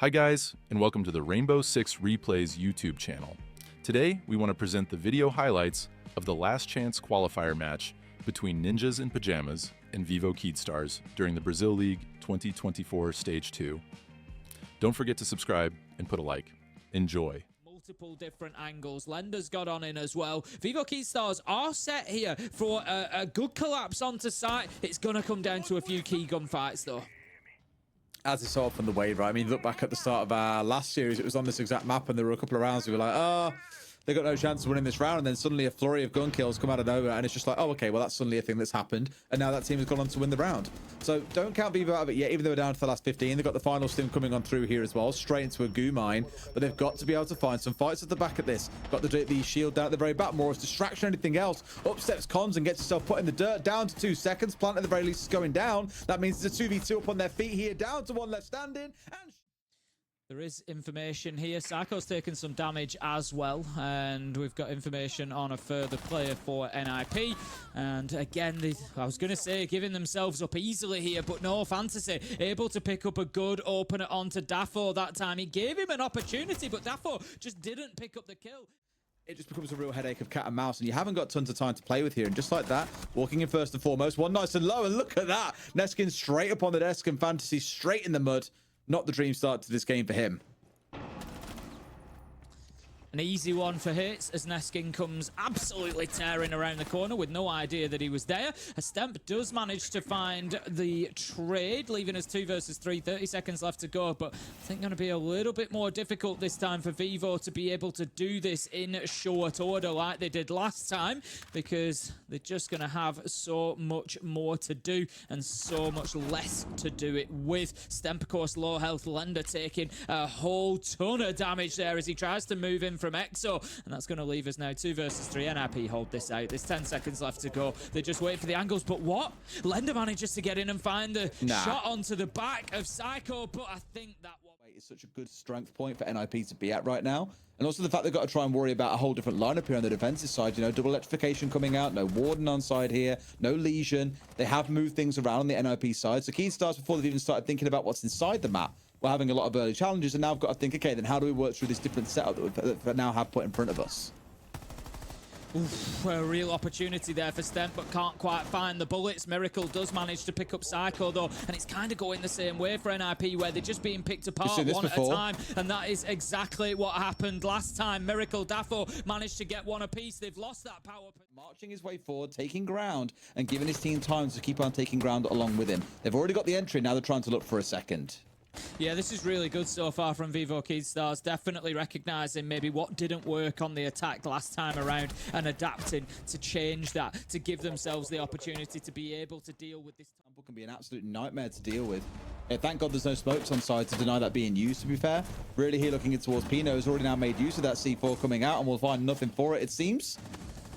Hi guys, and welcome to the Rainbow Six Replays YouTube channel. Today, we want to present the video highlights of the last chance qualifier match between Ninjas in Pyjamas and Vivo Kyed Stars during the Brazil League 2024 Stage 2. Don't forget to subscribe and put a like. Enjoy. Multiple different angles. Lender's got on in as well. Vivo Kyed Stars are set here for a good collapse onto site. It's going to come down to a few key gunfights though. As is so often the way, right? I mean, look back at the start of our last series, it was on this exact map, and there were a couple of rounds we were like, oh, they got no chance of winning this round, and then suddenly a flurry of gun kills come out of nowhere, and it's just like, oh, okay, well, that's suddenly a thing that's happened, and now that team has gone on to win the round. So don't count Vivo out of it yet, even though we're down to the last 15. They've got the final stim coming on through here as well, straight into a goo mine, but they've got to be able to find some fights at the back of this. Got the shield down at the very back, more as distraction than anything else. Up steps Cons and gets himself put in the dirt, down to 2 seconds. Plant at the very least is going down. That means it's a 2v2 up on their feet here, down to 1 left standing, and There is information here. Psycho's taken some damage as well, and we've got information on a further player for NIP. And again, I was going to say giving themselves up easily here, but no, Fantasy able to pick up a good opener onto Dafo that time. He gave him an opportunity, but Dafo just didn't pick up the kill. It just becomes a real headache of cat and mouse, and you haven't got tons of time to play with here. And just like that, walking in first and foremost, one nice and low, and look at that. Neskin straight up on the desk, and Fantasy straight in the mud. Not the dream start to this game for him. An easy one for Hits as Neskin comes absolutely tearing around the corner with no idea that he was there. A Stemp does manage to find the trade, leaving us 2 versus 3, 30 seconds left to go, but I think going to be a little bit more difficult this time for Vivo to be able to do this in short order like they did last time, because they're just going to have so much more to do and so much less to do it with. Stemp, of course, low health. Lender taking a whole ton of damage there as he tries to move in from EXO, and that's going to leave us now 2 versus 3. NIP hold this out. There's 10 seconds left to go. They just wait for the angles, but what? Lender manages to get in and find the shot onto the back of Psycho, but I think that one is such a good strength point for NIP to be at right now. And also the fact they've got to try and worry about a whole different lineup here on the defensive side. You know, double electrification coming out, no Warden on side here, no Legion. They have moved things around on the NIP side. So Kyed Stars, before they've even started thinking about what's inside the map, we're having a lot of early challenges, and now I've got to think, okay, then how do we work through this different setup that we now have put in front of us? Oof, a real opportunity there for Stemp, but can't quite find the bullets. Miracle does manage to pick up Psycho, though, and it's kind of going the same way for NIP, where they're just being picked apart one at a time, and that is exactly what happened last time. Miracle, Dafo managed to get one apiece. They've lost that power. Marching his way forward, taking ground, and giving his team time to keep on taking ground along with him. They've already got the entry, now they're trying to look for a second. Yeah, this is really good so far from Vivo Kyed Stars. Definitely recognizing maybe what didn't work on the attack last time around and adapting to change that, to give themselves the opportunity to be able to deal with this. It can be an absolute nightmare to deal with. Yeah, thank God there's no smokes on side to deny that being used, to be fair. Really here looking in towards Pino, has already now made use of that C4 coming out, and we'll find nothing for it, it seems.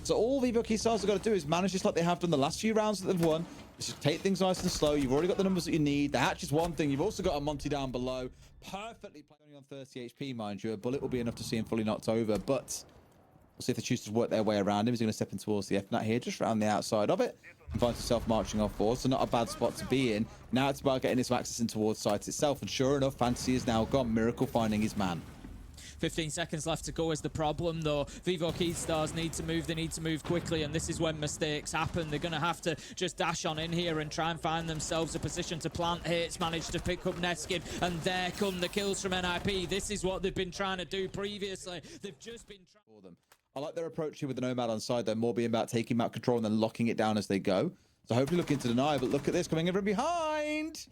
So all Vivo Kyed Stars have got to do is manage this like they have done the last few rounds that they've won. Just take things nice and slow. You've already got the numbers that you need. The hatch is one thing. You've also got a Monty down below. Perfectly playing, only on 30 HP, mind you. A bullet will be enough to see him fully knocked over, but we'll see if they choose to work their way around him. He's going to step in towards the FNAT here, just around the outside of it, and finds himself marching off forward, so not a bad spot to be in. Now it's about getting his access in towards site itself, and sure enough, Fantasy is now gone. Miracle finding his man. 15 seconds left to go is the problem, though. Vivo Kyed Stars need to move. They need to move quickly, and this is when mistakes happen. They're going to have to just dash on in here and try and find themselves a position to plant. Hits managed to pick up Neskin, and there come the kills from NIP. This is what they've been trying to do previously. They've just been trying for them. I like their approach here with the Nomad on side, though, more being about taking map control and then locking it down as they go. So hopefully looking to deny, but look at this, coming in from behind.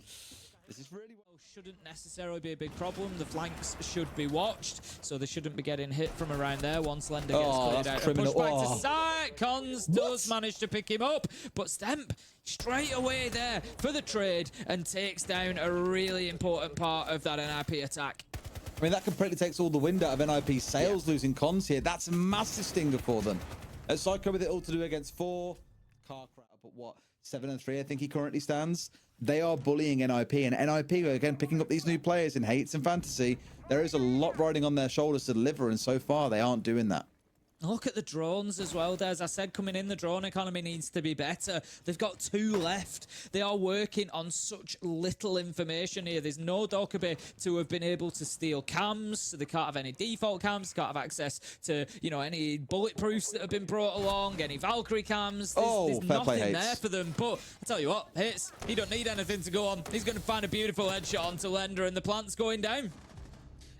This is really shouldn't necessarily be a big problem. The flanks should be watched, so they shouldn't be getting hit from around there once Lender gets cleared out. A push back to side. Cons does manage to pick him up, but Stemp straight away there for the trade and takes down a really important part of that NIP attack. I mean, that completely takes all the wind out of NIP's sails, losing Cons here. That's a massive stinger for them. Psycho with it all to do against 4. Car crap, but what? 7 and 3, I think he currently stands. They are bullying NIP, and NIP again picking up these new players in Hates and Fantasy. There is a lot riding on their shoulders to deliver, and so far they aren't doing that. Look at the drones as well. As I said, coming in, the drone economy needs to be better. They've got 2 left. They are working on such little information here. There's no Dokkaebi to have been able to steal cams, so they can't have any default cams, can't have access to, you know, any bulletproofs that have been brought along, any Valkyrie cams. There's nothing there for them. But I tell you what, Hits, he don't need anything to go on. He's going to find a beautiful headshot onto Lender, and the plant's going down.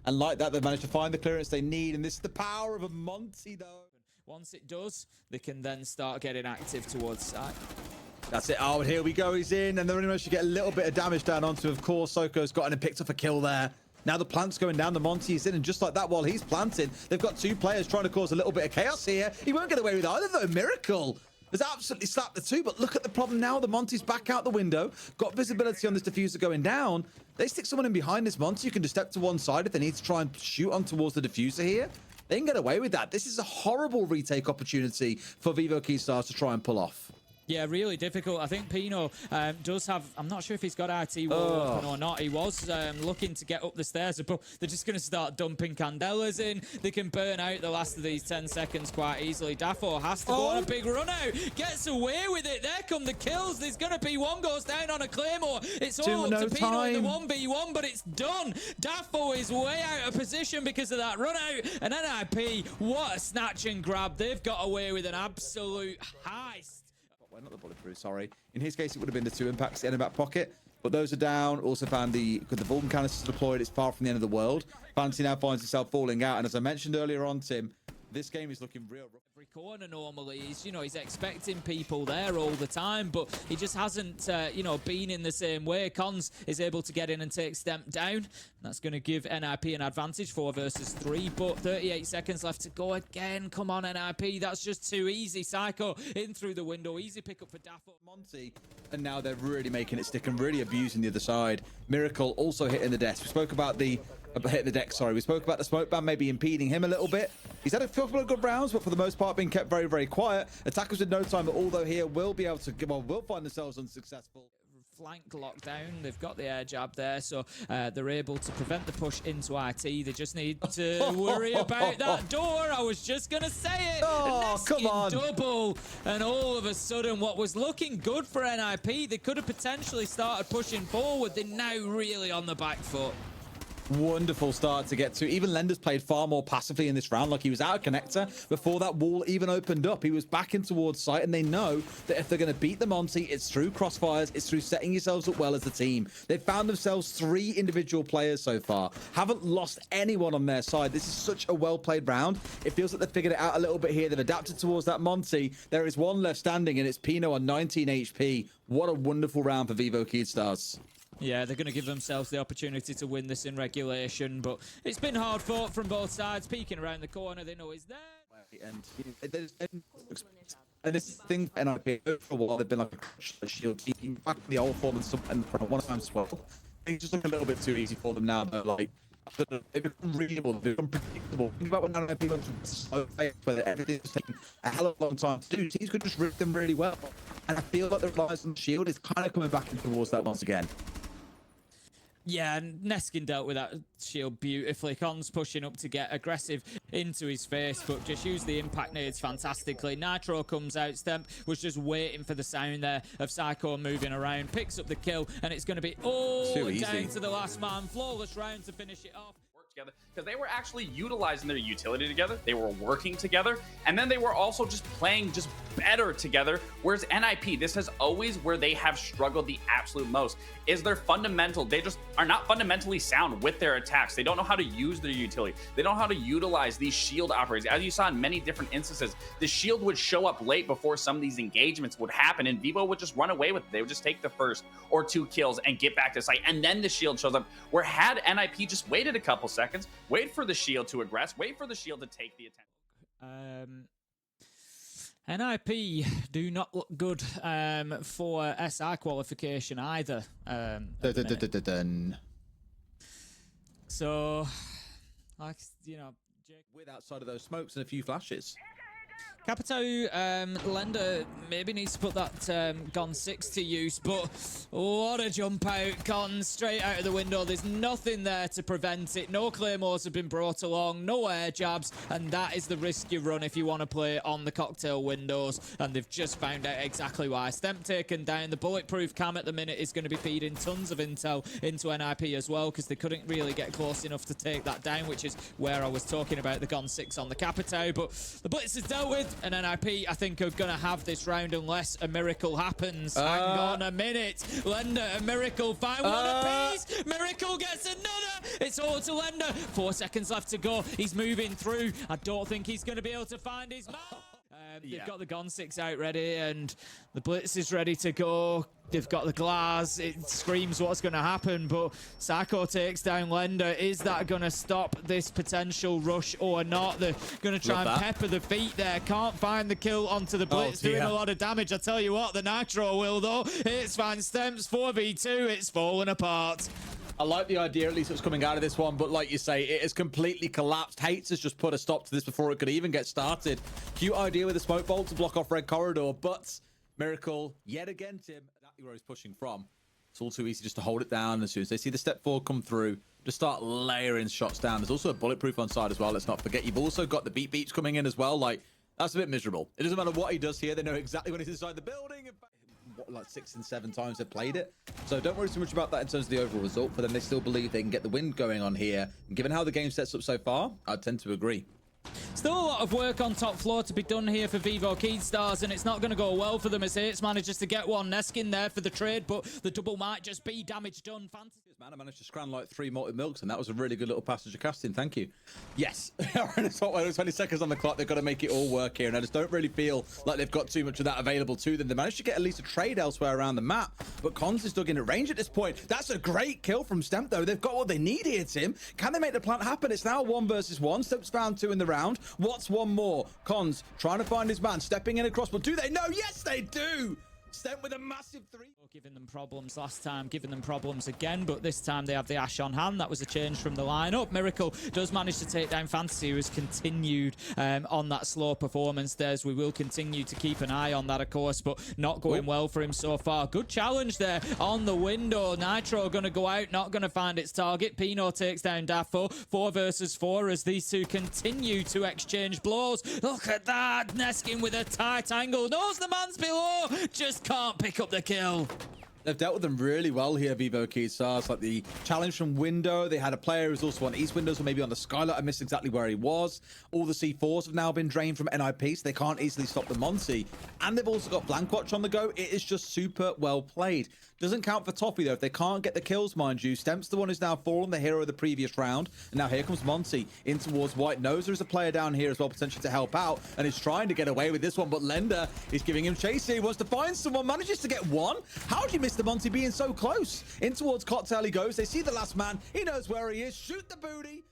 And like that, they've managed to find the clearance they need, and this is the power of a Monty, though. Once it does, they can then start getting active towards side. That's it. Oh, and here we go. He's in, and they're only managed to get a little bit of damage down onto, of course, Soko's got in and picked up a kill there. Now the plant's going down, the Monty is in, and just like that, while he's planting, they've got 2 players trying to cause a little bit of chaos here. He won't get away with either, though. Miracle has absolutely slapped the 2, but look at the problem now. The Monty's back out the window, got visibility on this diffuser going down. They stick someone in behind this Monty. You can just step to one side if they need to try and shoot on towards the diffuser here. They can get away with that. This is a horrible retake opportunity for Vivo Keystars to try and pull off. Yeah, really difficult. I think Pino does have... I'm not sure if he's got RT wall open or not. He was looking to get up the stairs, but they're just going to start dumping Candelas in. They can burn out the last of these 10 seconds quite easily. Dafo has to go on a big run out. Gets away with it. There come the kills. There's going to be one goes down on a Claymore. It's all up to Pino in the 1v1, but it's done. Dafo is way out of position because of that run out. And NIP, what a snatch and grab. They've got away with an absolute heist. Well, not the bulletproof, sorry. In his case, it would have been the 2 impacts in the back pocket, but those are down. Also found the Vulcan canisters deployed. It's far from the end of the world. Fantasy now finds himself falling out, and as I mentioned earlier on, Tim, this game is looking real rough. Every corner normally, he's expecting people there all the time, but he just hasn't, been in the same way. Cons is able to get in and take Stemp down. That's going to give NIP an advantage, 4 versus 3, but 38 seconds left to go again. Come on, NIP, that's just too easy. Psycho in through the window, easy pickup for Dafo. Monty, and now they're really making it stick and really abusing the other side. Miracle also hitting the desk. We spoke about the we spoke about the smoke ban maybe impeding him a little bit. He's had a couple of good rounds, but for the most part being kept very, very quiet. Attackers with no time, but although here will be able to, will find themselves unsuccessful. Flank lockdown. They've got the air jab there, so they're able to prevent the push into IT. They just need to worry about that door. I was just going to say it. Oh, come on. Double. And all of a sudden, what was looking good for NIP, they could have potentially started pushing forward. They're now really on the back foot. Wonderful start to get to. Even Lender's played far more passively in this round. Like, he was out of connector before that wall even opened up. He was backing towards site, and they know that if they're going to beat the Monty, it's through crossfires, it's through setting yourselves up well as a team. They've found themselves 3 individual players so far. Haven't lost anyone on their side. This is such a well-played round. It feels like they've figured it out a little bit here. They've adapted towards that Monty. There is one left standing, and it's Pino on 19 HP. What a wonderful round for Vivo Keystars. Yeah, they're going to give themselves the opportunity to win this in regulation, but it's been hard fought from both sides. Peeking around the corner, they know he's there. And this thing, NIP, for a while, they've been like a shield team, back in the old form and one time as well. It's just looking a little bit too easy for them now, but like, they've become readable, they've become predictable. Think about when NIP went to slow phase where everything's taking a hell of a long time to do. Teams could just rip them really well. And I feel like the reliance on the shield is kind of coming back in towards that once again. Yeah, and Neskin dealt with that shield beautifully. Cons pushing up to get aggressive into his face, but just used the impact nades fantastically. Nitro comes out. Stemp was just waiting for the sound there of Psycho moving around. Picks up the kill, and it's going to be down to the last man. Flawless round to finish it off. Together because they were actually utilizing their utility together, they were working together, and then they were also just playing just better together. Whereas NIP, this is always where they have struggled the absolute most, is their fundamental. They just are not fundamentally sound with their attacks. They don't know how to use their utility. They don't know how to utilize these shield operators. As you saw in many different instances, the shield would show up late before some of these engagements would happen, and Vivo would just run away with it. They would just take the first or 2 kills and get back to site, and then the shield shows up. Where had NIP just waited a couple seconds, wait for the shield to aggress, wait for the shield to take the attention. NIP do not look good for SI qualification either. So, like, Jake, with outside of those smokes and a few flashes. Capito, Lender maybe needs to put that Gon 6 to use, but what a jump out. Gon straight out of the window. There's nothing there to prevent it. No claymores have been brought along, no air jabs, and that is the risk you run if you want to play on the cocktail windows, and they've just found out exactly why. Stemp taken down. The bulletproof cam at the minute is going to be feeding tons of intel into NIP as well, because they couldn't really get close enough to take that down, which is where I was talking about the Gon 6 on the Capito. But the Blitz is dealt with, and NIP, I think, are going to have this round unless a miracle happens. Hang on a minute. Lender, a miracle. Find one apiece. Miracle gets another. It's all to Lender. 4 seconds left to go. He's moving through. I don't think he's going to be able to find his mark. They've got the Gon 6 out ready, and the Blitz is ready to go. They've got the glass. It screams what's going to happen, but Sacco takes down Lender. Is that going to stop this potential rush or not? They're going to try and pepper the feet there. Can't find the kill onto the Blitz, doing a lot of damage. I tell you what, the Nitro will, though. It's fine. Stemps 4v2. It's falling apart. I like the idea, at least, that's coming out of this one, but like you say, it has completely collapsed. Hates has just put a stop to this before it could even get started. Cute idea with the smoke bolt to block off red corridor, but Miracle, yet again, Tim, that's where he's pushing from. It's all too easy just to hold it down. As soon as they see the step forward come through, just start layering shots down. There's also a bulletproof on side as well, let's not forget. You've also got the beeps coming in as well. Like, that's a bit miserable. It doesn't matter what he does here. They know exactly when he's inside the building. Like 6 and 7 times they've played it, so don't worry too much about that in terms of the overall result. For them, they still believe they can get the win going on here, and given how the game sets up so far, I tend to agree. Still a lot of work on top floor to be done here for Vivo Keystars, and it's not going to go well for them as Hates manages to get one. Neskin there for the trade, but the double might just be damage done. Fantasy. Man, I managed to scran like 3 malted milks, and that was a really good little passage of casting. Thank you. Yes, it's 20 seconds on the clock. They've got to make it all work here, and I just don't really feel like they've got too much of that available to them. They managed to get at least a trade elsewhere around the map, but Cons is dug in at range at this point. That's a great kill from Stemp, though. They've got what they need here, Tim. Can they make the plant happen? It's now 1 versus 1. Stemp's found 2 in the round. What's one more? Cons trying to find his man, stepping in across, but do they? No, yes, they do. Stemp with a massive 3. Giving them problems last time, giving them problems again, but this time they have the Ash on hand. That was a change from the lineup. Miracle does manage to take down Fantasy, who has continued on that slow performance there. We will continue to keep an eye on that, of course, but not going well for him so far. Good challenge there on the window. Nitro going to go out, not going to find its target. Pino takes down Daffo. 4 versus 4 as these two continue to exchange blows. Look at that. Neskin with a tight angle. Knows the man's below. Just can't pick up the kill. They've dealt with them really well here, Vivo Keystars. Like the challenge from window, they had a player who's also on east windows or maybe on the skylight. I missed exactly where he was. All the C4s have now been drained from NIP, so they can't easily stop the Monty. And they've also got Blank Watch on the go. It is just super well played. Doesn't count for Toffee, though, if they can't get the kills, mind you. Stemp's the one who's now fallen, the hero of the previous round. And now here comes Monty in towards White. Knows there's a player down here as well, potentially to help out, and is trying to get away with this one, but Lender is giving him chase here. He wants to find someone, manages to get one. How do you miss the Monty being so close? In towards Cocktail he goes. They see the last man. He knows where he is. Shoot the booty.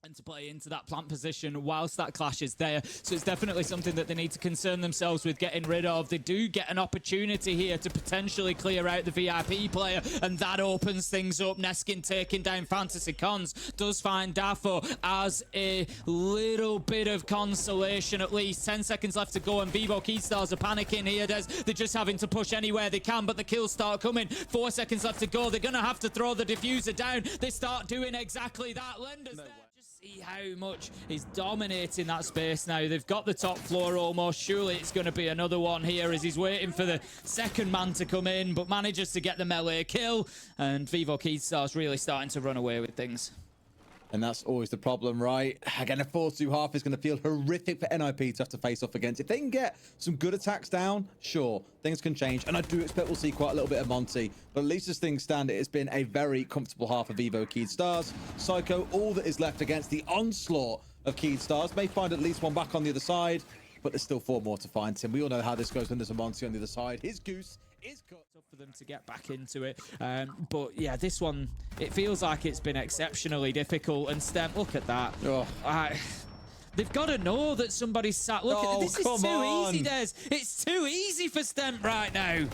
And to play into that plant position whilst that clash is there. So it's definitely something that they need to concern themselves with getting rid of. They do get an opportunity here to potentially clear out the VIP player, and that opens things up. Neskin taking down Fantasy. Cons does find Daffo as a little bit of consolation at least. 10 seconds left to go, and Vivo Keystars are panicking here. They're just having to push anywhere they can, but the kills start coming. 4 seconds left to go. They're going to have to throw the diffuser down. They start doing exactly that. Lender's there. See how much is dominating that space now. They've got the top floor almost. Surely it's going to be another one here as he's waiting for the second man to come in, but manages to get the melee kill. And Vivo Keystars really starting to run away with things. And that's always the problem, right? Again, a 4-2 half is going to feel horrific for NIP to have to face off against. If they can get some good attacks down, sure, things can change. And I do expect we'll see quite a little bit of Monty. But at least as things stand, it has been a very comfortable half of Vivo Keystars. Psycho, all that is left against the onslaught of Keystars. May find at least one back on the other side, but there's still 4 more to find, Tim. We all know how this goes when there's a Monty on the other side. His goose is cut. For them to get back into it, but yeah, this one, it feels like it's been exceptionally difficult. And Stemp, look at that. They've got to know that somebody's sat. Look at this. Is too easy, Des. It's too easy for Stemp right now.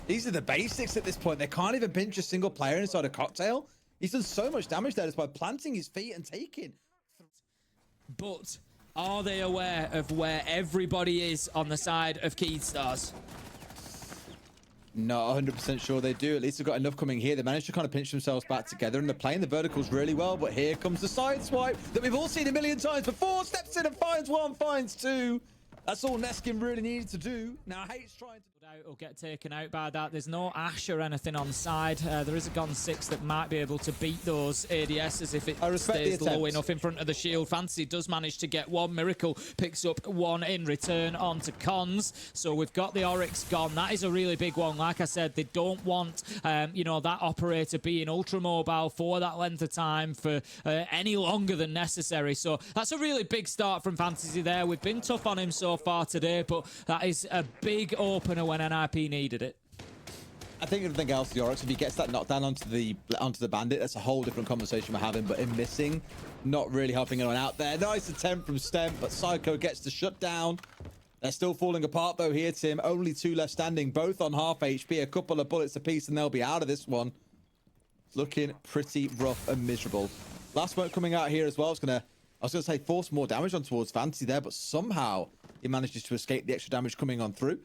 These are the basics at this point. They can't even pinch a single player inside a Cocktail. He's done so much damage there just by planting his feet and taking. But Are they aware of where everybody is on the side of Kyed Stars? Not 100% sure they do. At least they've got enough coming here. They managed to kind of pinch themselves back together, and they're playing the verticals really well. But here comes the side swipe that we've all seen a million times before. Steps in and finds one, finds two. That's all Neskin really needed to do. Now Hate's trying to... Will get taken out by that. There's no Ash or anything on side. There is a Gon 6 that might be able to beat those ADSs if it stays low enough in front of the shield. Fantasy does manage to get one. Miracle picks up one in return onto Cons. So we've got the Oryx gone. That is a really big one. Like I said, they don't want, you know, that operator being ultra mobile for that length of time for any longer than necessary. So that's a really big start from Fantasy there. We've been tough on him so far today, but that is a big opener when NIP needed it. I think everything else, the Oryx, if he gets that knockdown onto the Bandit, that's a whole different conversation we're having. But him missing, not really helping anyone out there. Nice attempt from Stem, but Psycho gets the shutdown. They're still falling apart though here, Tim. Only two left standing, both on half HP. A couple of bullets apiece, and they'll be out of this one. Looking pretty rough and miserable. Last smoke coming out here as well. I was gonna say force more damage on towards Fantasy there, but somehow he manages to escape the extra damage coming on through.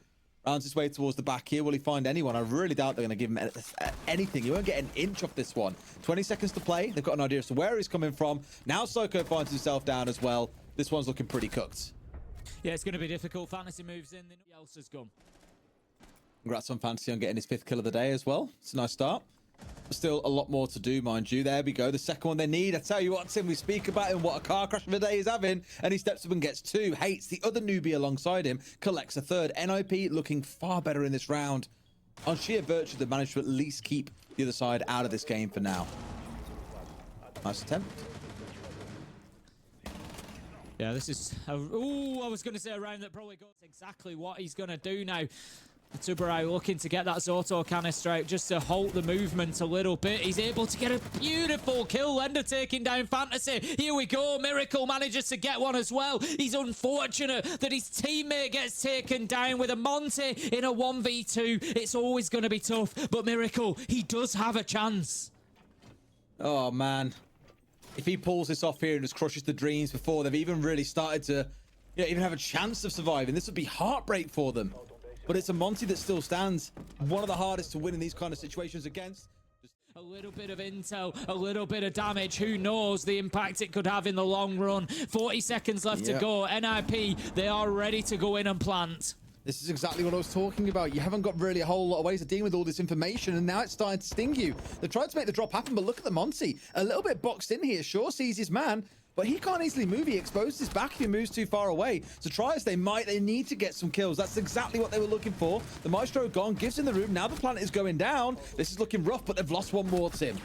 Rounds his way towards the back here. Will he find anyone? I really doubt they're going to give him anything. He won't get an inch off this one. 20 seconds to play. They've got an idea as to where he's coming from. Now Psycho finds himself down as well. This one's looking pretty cooked. Yeah, it's going to be difficult. Fantasy moves in. Nothing else has gone. Congrats on Fantasy on getting his 5th kill of the day as well. It's a nice start. Still a lot more to do, mind you. There we go. The second one they need. I tell you what, Tim, we speak about him, what a car crash of a day he's having, and he steps up and gets 2. Hates the other newbie alongside him, collects a 3rd. NIP looking far better in this round. On sheer virtue, they've managed to at least keep the other side out of this game for now. Nice attempt. Yeah, this is... Ooh, I was going to say a round that probably goes exactly what he's going to do now. Tuberau looking to get that Zoto canister out just to halt the movement a little bit. He's able to get a beautiful kill. Lender taking down Fantasy. Here we go. Miracle manages to get one as well. He's unfortunate that his teammate gets taken down with a Monty in a 1v2. It's always going to be tough, but Miracle, he does have a chance. Oh, man. If he pulls this off here and just crushes the dreams before they've even really started to even have a chance of surviving, this would be heartbreak for them. But it's a Monty that still stands. One of the hardest to win in these kind of situations against. A little bit of intel, a little bit of damage. Who knows the impact it could have in the long run. 40 seconds left to go. NIP, they are ready to go in and plant. This is exactly what I was talking about. You haven't got really a whole lot of ways of dealing with all this information, and now it's starting to sting you. They've tried to make the drop happen, but look at the Monty. A little bit boxed in here. Sure sees his man, but he can't easily move. He exposes his back if he moves too far away. So try as they might, they need to get some kills. That's exactly what they were looking for. The Maestro gone, gives him the room. Now the planet is going down. This is looking rough, but they've lost one more, Tim.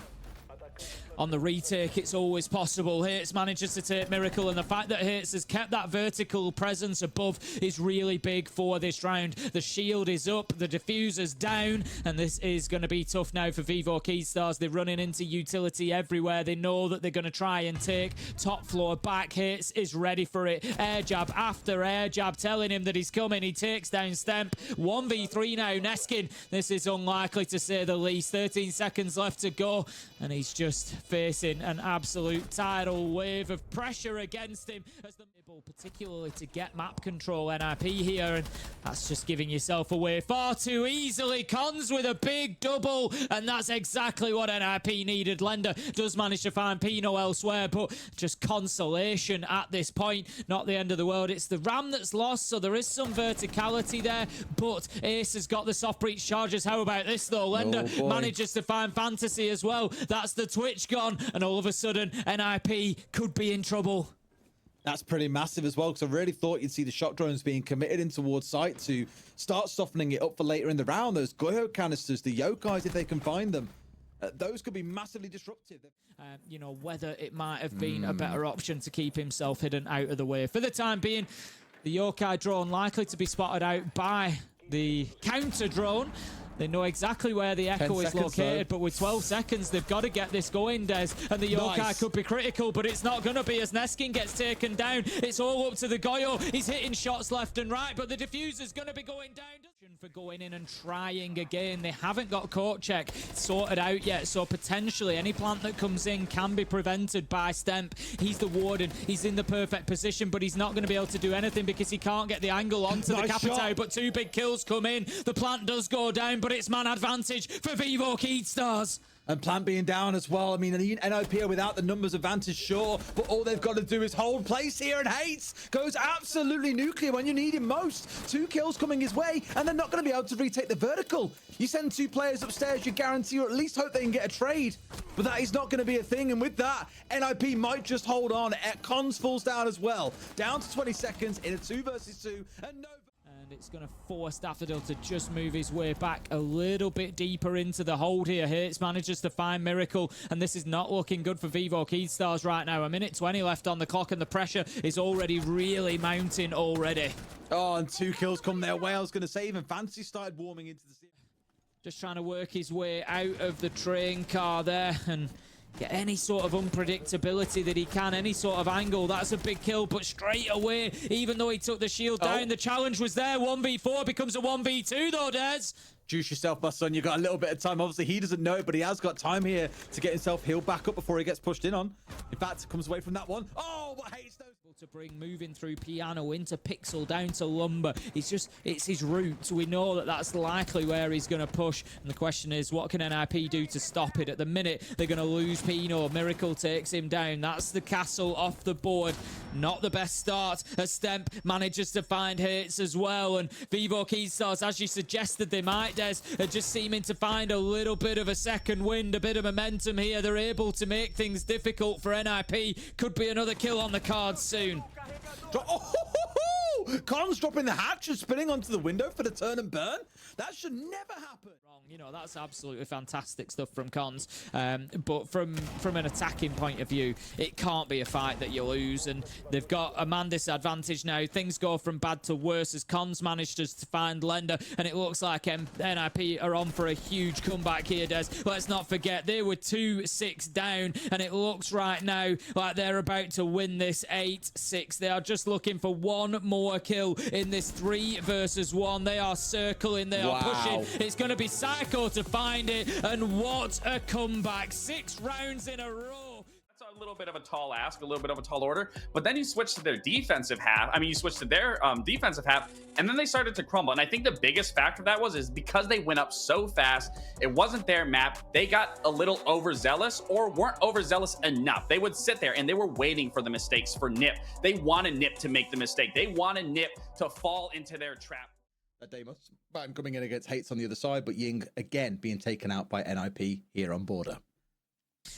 On the retake, it's always possible. Hertz manages to take Miracle, and the fact that Hertz has kept that vertical presence above is really big for this round. The shield is up, the diffuser's down, and this is going to be tough now for Vivo Kyed Stars. They're running into utility everywhere. They know that they're going to try and take top floor back. Hertz is ready for it. Air jab after air jab, telling him that he's coming. He takes down Stemp. 1v3 now. Neskin, this is unlikely to say the least. 13 seconds left to go, and he's just facing an absolute tidal wave of pressure against him as the able particularly to get map control. NIP here, and that's just giving yourself away far too easily. Cons with a big double, and that's exactly what NIP needed. Lender does manage to find Pino elsewhere, but just consolation at this point. Not the end of the world. It's the Ram that's lost, so there is some verticality there, but Ace has got the soft breach charges. How about this though? Lender manages to find Fantasy as well. That's the Twitch gone, and all of a sudden NIP could be in trouble. That's pretty massive as well, because I really thought you'd see the shock drones being committed in towards site to start softening it up for later in the round. Those Goyo canisters, the Yokais, if they can find them, those could be massively disruptive. You know, whether it might have been a better option to keep himself hidden out of the way. For the time being, the Yokai drone likely to be spotted out by the counter drone. They know exactly where the Echo is located, but with 12 seconds, they've got to get this going, Des. And the Yokai could be critical, but it's not going to be as Neskin gets taken down. It's all up to the Goyo. He's hitting shots left and right, but the diffuser's going to be going down. For going in and trying again. They haven't got court check sorted out yet, so potentially any plant that comes in can be prevented by Stemp. He's the warden. He's in the perfect position, but he's not going to be able to do anything because he can't get the angle onto the Capitao, but 2 big kills come in. The plant does go down, but it's man advantage for Vivo Kyed Stars. And plant being down as well. I mean, NIP are without the numbers advantage, sure, but all they've got to do is hold place here, and Hates goes absolutely nuclear when you need him most. 2 kills coming his way, and they're not going to be able to retake the vertical. You send 2 players upstairs, you guarantee or at least hope they can get a trade, but that is not going to be a thing. And with that, NIP might just hold on. Cons falls down as well, down to 20 seconds in a 2 versus 2, and no. It's going to force Daffodil to just move his way back a little bit deeper into the hold here. Hertz manages to find Miracle, and this is not looking good for Vivo Kyed Stars right now. 1:20 left on the clock, and the pressure is already really mounting already. Oh, and 2 kills come their way. I was going to say, even Fantasy started warming into the... Just trying to work his way out of the train car there, and get any sort of unpredictability that he can, any sort of angle. That's a big kill, but straight away, even though he took the shield down, the challenge was there. 1v4 becomes a 1v2 though, Des. Juice yourself, my son. You got a little bit of time. Obviously, he doesn't know, but he has got time here to get himself healed back up before he gets pushed in on. In fact, comes away from that one. Oh, what Hates those. To bring moving through Piano into Pixel down to Lumber. It's his route. We know that that's likely where he's going to push. And the question is, what can NIP do to stop it? At the minute, they're going to lose Pino. Miracle takes him down. That's the castle off the board. Not the best start as Stemp manages to find hits as well. And Vivo Kyed Stars, as you suggested they might, Des, are just seeming to find a little bit of a second wind, a bit of momentum here. They're able to make things difficult for NIP. Could be another kill on the cards soon. Cons dropping the hatch and spinning onto the window for the turn and burn. That should never happen. You know, that's absolutely fantastic stuff from Cons. But from an attacking point of view, it can't be a fight that you lose. And they've got a man disadvantage now. Things go from bad to worse as Cons managed to find Lender. And it looks like NIP are on for a huge comeback here, Des. Let's not forget, they were 2-6 down. And it looks right now like they're about to win this 8-6. They are just looking for one more kill in this 3 versus 1. They are circling. They are pushing. It's going to be Psycho to find it, and what a comeback. 6 rounds in a row. That's a little bit of a tall ask, a little bit of a tall order, but then you switch to their defensive half. I mean, you switch to their defensive half, and then they started to crumble. And I think the biggest factor of that is because they went up so fast, it wasn't their map. They got a little overzealous or weren't overzealous enough. They would sit there and they were waiting for the mistakes for Nip. They wanted Nip to make the mistake. They wanted Nip to fall into their trap. Deimos coming in against Hates on the other side, but Ying again being taken out by NIP here on border.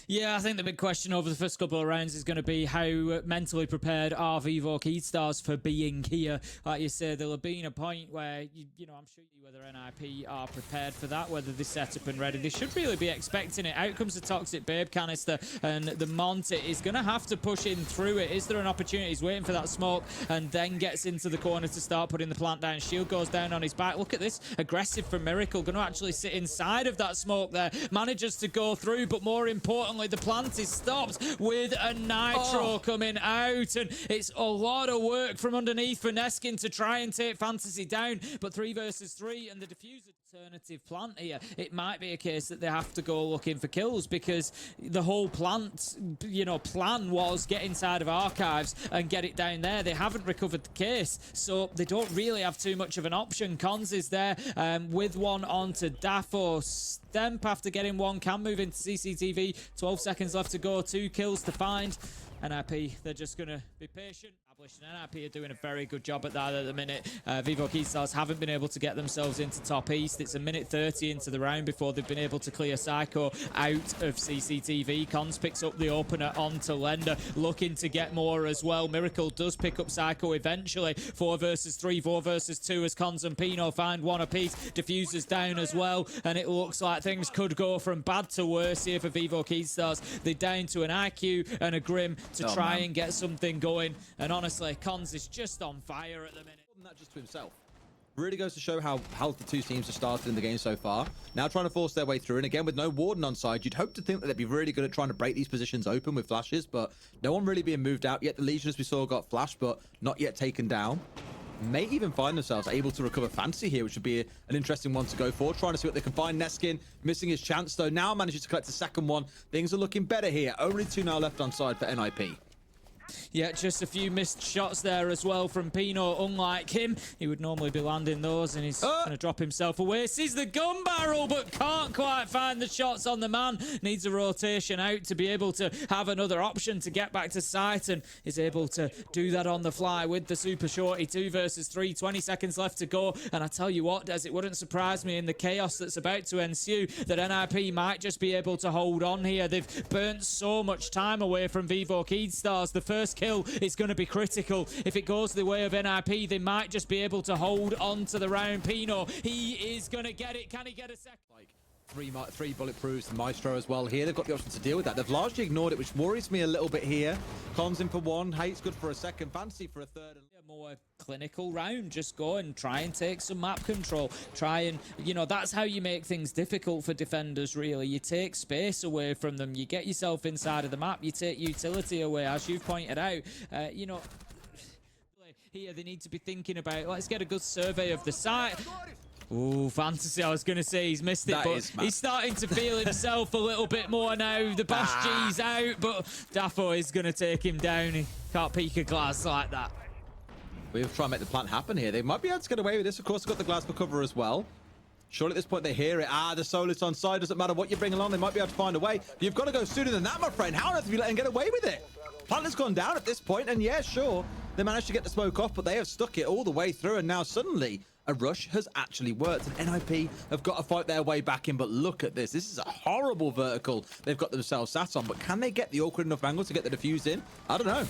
Yeah, I think the big question over the first couple of rounds is going to be how mentally prepared are Vivo Kyed Stars for being here. Like you say, there'll have been a point where, you know, I'm sure whether NIP are prepared for that, whether they're set up and ready. They should really be expecting it. Out comes the Toxic Babe canister, and the Monte is going to have to push in through it. Is there an opportunity? He's waiting for that smoke and then gets into the corner to start putting the plant down. Shield goes down on his back. Look at this. Aggressive from Miracle. Going to actually sit inside of that smoke there. Manages to go through, but more importantly, the plant is stopped with a Nitro coming out, and it's a lot of work from underneath for Neskin to try and take Fantasy down, but 3 versus 3 and the diffuser alternative plant here. It might be a case that they have to go looking for kills, because the whole plant, you know, plan was get inside of archives and get it down there. They haven't recovered the case, so they don't really have too much of an option. Cons is there with one onto Daffo. Stemp after getting one can move into CCTV. 12 seconds left to go. 2 kills to find. NIP, they're just going to be patient. NIP are doing a very good job at that at the minute. Vivo Kyed Stars haven't been able to get themselves into top east. It's 1:30 into the round before they've been able to clear Psycho out of CCTV. Cons picks up the opener onto Lender, looking to get more as well. Miracle does pick up Psycho eventually. 4 versus 3, 4 versus 2 as Cons and Pino find one apiece. Diffuser's down as well, and it looks like things could go from bad to worse here for Vivo Kyed Stars. They're down to an IQ and a Grim to try and get something going, and honestly, Cons is just on fire at the minute. Not just to himself. Really goes to show how the two teams have started in the game so far. Now trying to force their way through. And again, with no Warden on side, you'd hope to think that they'd be really good at trying to break these positions open with flashes, but no one really being moved out yet. The Legion, as we saw, got flashed, but not yet taken down. May even find themselves able to recover Fantasy here, which would be an interesting one to go for. Trying to see what they can find. Neskin missing his chance, though. Now manages to collect a second one. Things are looking better here. Only 2 now left on side for NIP. Yeah, just a few missed shots there as well from Pino. Unlike him, he would normally be landing those, and he's going to drop himself away. Sees the gun barrel, but can't quite find the shots on the man. Needs a rotation out to be able to have another option to get back to sight, and is able to do that on the fly with the super shorty. 2 versus 3, 20 seconds left to go. And I tell you what, Des, it wouldn't surprise me in the chaos that's about to ensue that NIP might just be able to hold on here. They've burnt so much time away from Vivo Kyed Stars. The first kill is going to be critical. If it goes the way of NIP, they might just be able to hold on to the round. Pino, he is going to get it. Can he get a second? Like three bulletproofs, and Maestro as well here. They've got the option to deal with that. They've largely ignored it, which worries me a little bit here. Cons in for 1, Hate's good for a second, Fantasy for a third. A more clinical round. Just go and try and take some map control. Try and, you know, that's how you make things difficult for defenders, really. You take space away from them. You get yourself inside of the map. You take utility away, as you've pointed out. You know, here they need to be thinking about, let's get a good survey of the site. Ooh, Fantasy, I was going to say he's missed it, but he's starting to feel himself a little bit more now. The Bash G's out, but Daffo is going to take him down. He can't peek a glass like that. We'll try and make the plant happen here. They might be able to get away with this. Of course, they've got the glass for cover as well. Surely at this point they hear it. The Solus on side. Doesn't matter what you bring along. They might be able to find a way. But you've got to go sooner than that, my friend. How on earth have you let him get away with it? Plant has gone down at this point, and yeah, sure, they managed to get the smoke off, but they have stuck it all the way through, and now suddenly a rush has actually worked, and NIP have got to fight their way back in. But look at this. This is a horrible vertical they've got themselves sat on, but can they get the awkward enough angle to get the defuse in? I don't know.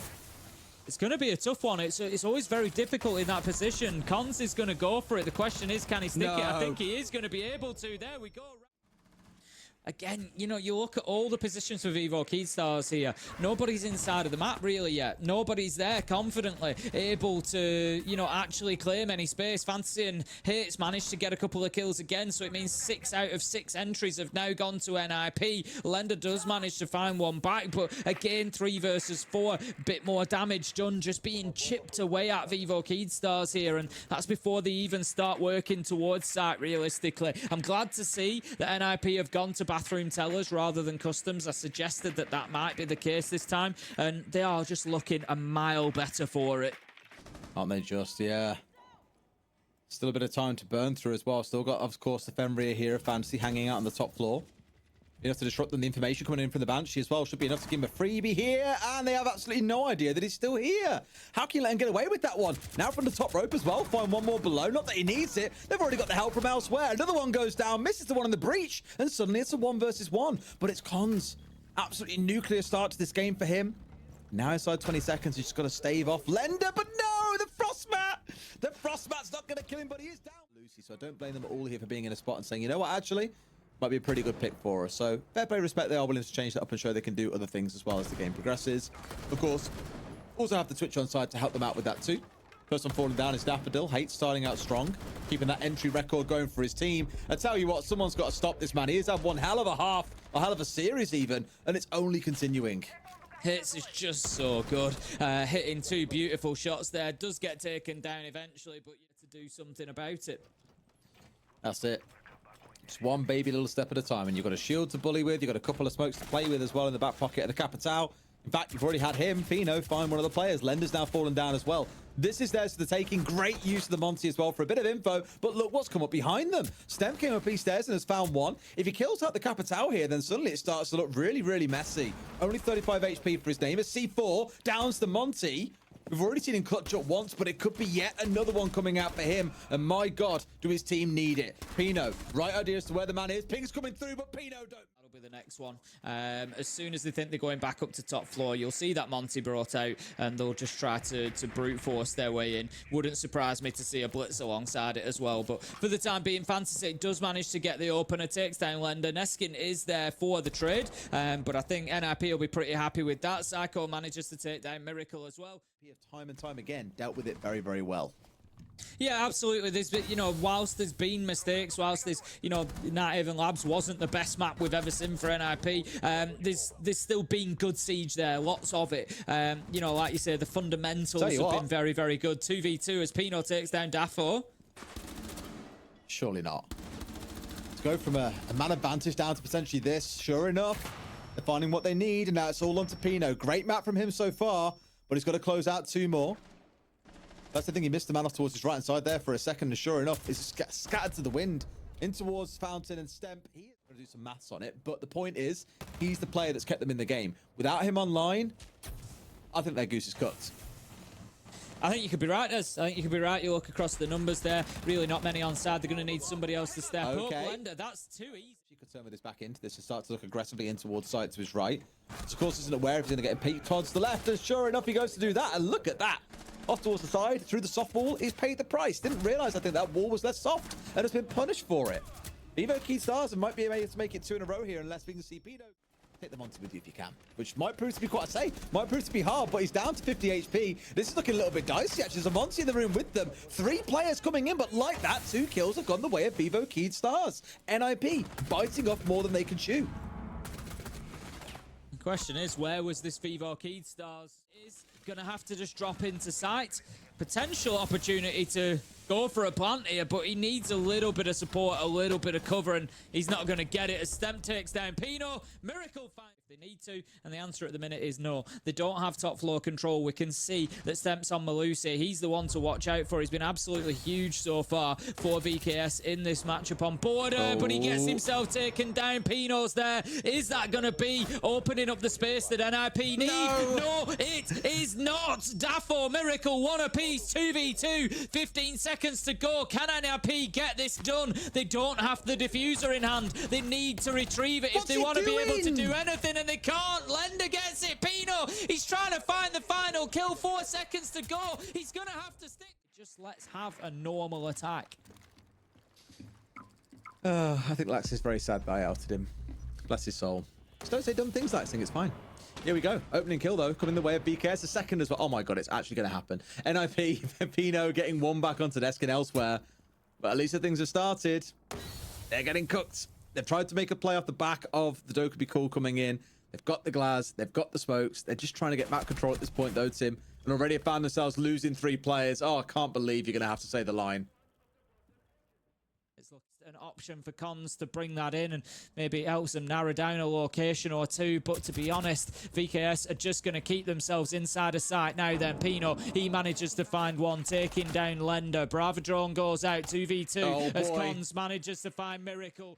It's going to be a tough one. It's always very difficult in that position. Cons is going to go for it. The question is, can he stick it? I think he is going to be able to. There we go. Again, you know, you look at all the positions for Vivo Kyed Stars here. Nobody's inside of the map really yet. Nobody's there confidently able to, you know, actually claim any space. Fantasy and Hates managed to get a couple of kills again, so it means 6 out of 6 entries have now gone to NIP. Lender does manage to find one back, but again, 3 versus 4. Bit more damage done, just being chipped away at Vivo Kyed Stars here, and that's before they even start working towards site realistically. I'm glad to see that NIP have gone to bathroom tellers rather than customs. I suggested that that might be the case this time, and they are just looking a mile better for it. Aren't they just? Yeah. Still a bit of time to burn through as well. Still got, of course, the FURIA here of Fantasy hanging out on the top floor. Enough to disrupt them. The information coming in from the Banshee as well should be enough to give him a freebie here, and they have absolutely no idea that he's still here. How can you let him get away with that one? Now from the top rope as well, find one more below. Not that he needs it. They've already got the help from elsewhere. Another one goes down, misses the one in the breach, and suddenly it's a 1 versus 1. But it's Cons. Absolutely nuclear start to this game for him. Now inside 20 seconds, he's just got to stave off Lender, but no, the Frostmat! The Frostmat's not going to kill him, but he is down. Lucy, so I don't blame them at all here for being in a spot and saying, you know what, actually, might be a pretty good pick for us. So fair play, respect. They are willing to change that up and show they can do other things as well as the game progresses. Of course, also have the Twitch on side to help them out with that too. First one falling down is Daffodil. Hate starting out strong, keeping that entry record going for his team. I tell you what, someone's got to stop this man. He has had one hell of a half, a hell of a series even, and it's only continuing. Hits is just so good. Hitting 2 beautiful shots there. Does get taken down eventually, but you have to do something about it. That's it. Just one baby little step at a time, and you've got a shield to bully with. You've got a couple of smokes to play with as well in the back pocket of the Capitao. In fact, you've already had him, Pino, find one of the players. Lender's now fallen down as well. This is theirs for the taking. Great use of the Monty as well for a bit of info. But look what's come up behind them. Stem came up these stairs and has found one. If he kills out the Capitao here, then suddenly it starts to look really, really messy. Only 35 HP for his name. A C4 downs the Monty. We've already seen him clutch up once, but it could be yet another one coming out for him. And my God, do his team need it. Pino, right idea as to where the man is. Ping's coming through, but Pino don't. That'll be the next one. As soon as they think they're going back up to top floor, you'll see that Monty brought out, and they'll just try to brute force their way in. Wouldn't surprise me to see a blitz alongside it as well. But for the time being, Fantasy does manage to get the opener, takes down Lender. Neskin is there for the trade, but I think NIP will be pretty happy with that. Psycho manages to take down Miracle as well. He have time and time again dealt with it very, very well. Yeah, absolutely. There's been, you know, whilst there's been mistakes, whilst there's, you know, Night Haven Labs wasn't the best map we've ever seen for NIP, there's still been good siege there, lots of it. You know, like you say, the fundamentals have been very, very good. 2v2 as Pino takes down Dafo. Surely not. To go from a man advantage down to potentially this, sure enough, they're finding what they need, and now it's all on to Pino. Great map from him so far, but he's got to close out 2 more. That's the thing, he missed the man off towards his right-hand side there for a second, and sure enough, it's scattered to the wind in towards Fountain and Stemp. He's going to do some maths on it, but the point is, he's the player that's kept them in the game. Without him online, I think their goose is cooked. I think you could be right, Des. I think you could be right. You look across the numbers there. Really not many on side. They're going to need somebody else to step up. Blender, that's too easy. He could turn with his back into this and start to look aggressively in towards side to his right. So of course, isn't aware if he's going to get peaked towards the left. And sure enough, he goes to do that. And look at that. Off towards the side, through the soft wall, he's paid the price. Didn't realize, I think, that wall was less soft and has been punished for it. Vivo Kyed stars and might be able to make it 2 in a row here unless we can see Pino. Take the Monty with you if you can, which might prove to be quite might prove to be hard, but he's down to 50 HP. This is looking a little bit dicey, actually. There's a Monty in the room with them. 3 players coming in, but like that, 2 kills have gone the way of Vivo Kyed stars. NIP biting off more than they can chew. The question is, where was this Vivo Kyed stars? Is gonna have to just drop into sight. Potential opportunity to go for a plant here, but he needs a little bit of support, a little bit of cover, and he's not going to get it as Stemp takes down Pino. Miracle find if they need to, and the answer at the minute is no. They don't have top floor control. We can see that Stemp's on Malusi. He's the one to watch out for. He's been absolutely huge so far for VKS in this matchup on border, but he gets himself taken down. Pino's there. Is that going to be opening up the space that NIP need? No, it is not. Dafo, Miracle, 1 apiece, 2v2, 15 seconds to go. Can NIP get this done? They don't have the diffuser in hand. They need to retrieve it if they want to be able to do anything, and they can't. Lender gets it. Pino, he's trying to find the final kill. 4 seconds to go. He's going to have to stick. Just let's have a normal attack. I think Lax is very sad that I outed him. Bless his soul. Just don't say dumb things, Lax. I think it's fine. Here we go. Opening kill, though, coming the way of BKS. A second as well. Oh, my God, it's actually going to happen. NIP, Pino getting 1 back onto Deskin elsewhere. But at least the things have started. They're getting cooked. They've tried to make a play off the back of the Doka Be Cool coming in. They've got the glass. They've got the smokes. They're just trying to get map control at this point, though, Tim. And already have found themselves losing 3 players. Oh, I can't believe you're going to have to say the line. It's an option for Cons to bring that in and maybe it helps them narrow down a location or 2, but to be honest, VKS are just going to keep themselves inside of sight. Now then, Pino, he manages to find 1, taking down Lender. Brava Drone goes out, 2v2 as Cons manages to find Miracle.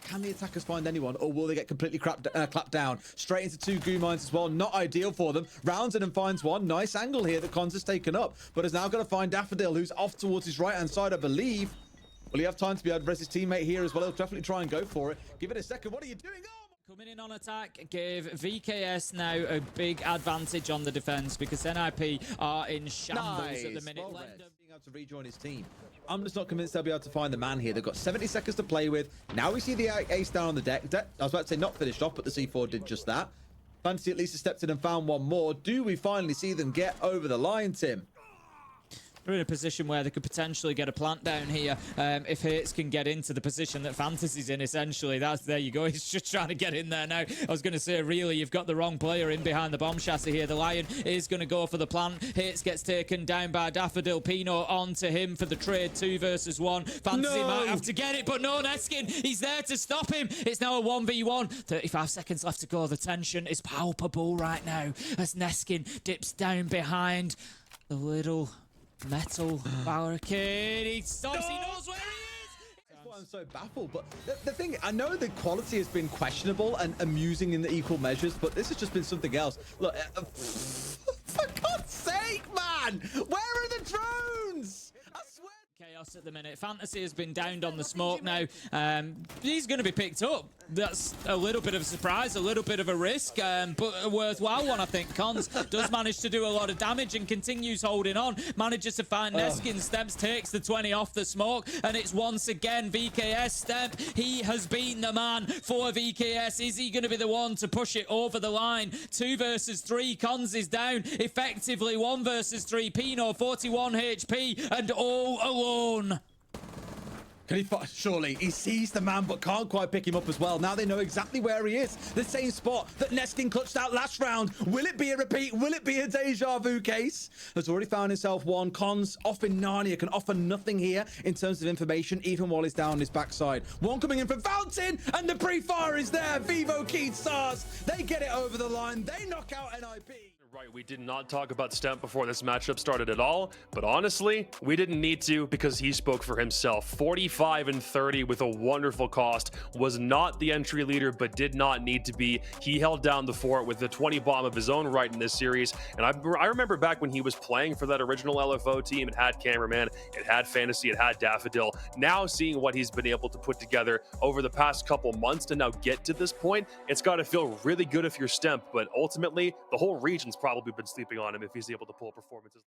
Can the attackers find anyone, or will they get completely clapped down? Straight into 2 goo mines as well. Not ideal for them. Rounds in and finds 1. Nice angle here that Cons has taken up, but is now going to find Daffodil, who's off towards his right-hand side, I believe. Will he have time to be able to res his teammate here as well? He'll definitely try and go for it. Give it a second. What are you doing? Oh! Coming in on attack gave VKS now a big advantage on the defense because NIP are in shambles at the minute. Well being able to rejoin his team. I'm just not convinced they'll be able to find the man here. They've got 70 seconds to play with. Now we see the ace down on the deck. I was about to say not finished off, but the C4 did just that. Fantasy at least has stepped in and found 1 more. Do we finally see them get over the line, Tim? They're in a position where they could potentially get a plant down here if Hates can get into the position that Fantasy's in, essentially. There you go. He's just trying to get in there now. I was going to say, really, you've got the wrong player in behind the bomb chassis here. The Lion is going to go for the plant. Hates gets taken down by Daffodil. Pino onto him for the trade. 2 versus 1. Fantasy might have to get it, but no, Neskin, he's there to stop him. It's now a 1v1. 35 seconds left to go. The tension is palpable right now as Neskin dips down behind the little metal barricade. He stops. He knows where he is. That's why I'm so baffled. But the thing, I know the quality has been questionable and amusing in the equal measures, but this has just been something else. Look, for God's sake, man, where are the drones? I swear. chaos at the minute. Fantasy has been downed on the smoke now. He's going to be picked up. That's a little bit of a surprise, a little bit of a risk, but a worthwhile one, I think. Cons does manage to do a lot of damage and continues holding on. Manages to find Neskin. Stemps takes the 20 off the smoke, and it's once again VKS. Stemp, he has been the man for VKS. Is he going to be the one to push it over the line? 2 versus 3. Cons is down. Effectively 1 versus 3. Pino, 41 HP, and all alone. Can he surely he sees the man but can't quite pick him up as well. Now they know exactly where he is. The same spot that Neskin clutched out last round. Will it be a repeat? Will it be a deja vu case? Has already found himself one. Cons off in Narnia can offer nothing here in terms of information, even while he's down his backside. One coming in from Fountain, and the pre-fire is there. Vivo Kyed Stars, they get it over the line. They knock out NIP. Right, we did not talk about Stemp before this matchup started at all, but honestly, we didn't need to because he spoke for himself. 45 and 30 with a wonderful cost, was not the entry leader, but did not need to be. He held down the fort with the 20 bomb of his own right in this series, and I remember back when he was playing for that original LFO team, it had Cameraman, it had Fantasy, it had Daffodil. Now seeing what he's been able to put together over the past couple months to now get to this point, it's got to feel really good if you're Stemp, but ultimately, the whole region's probably been sleeping on him if he's able to pull performances.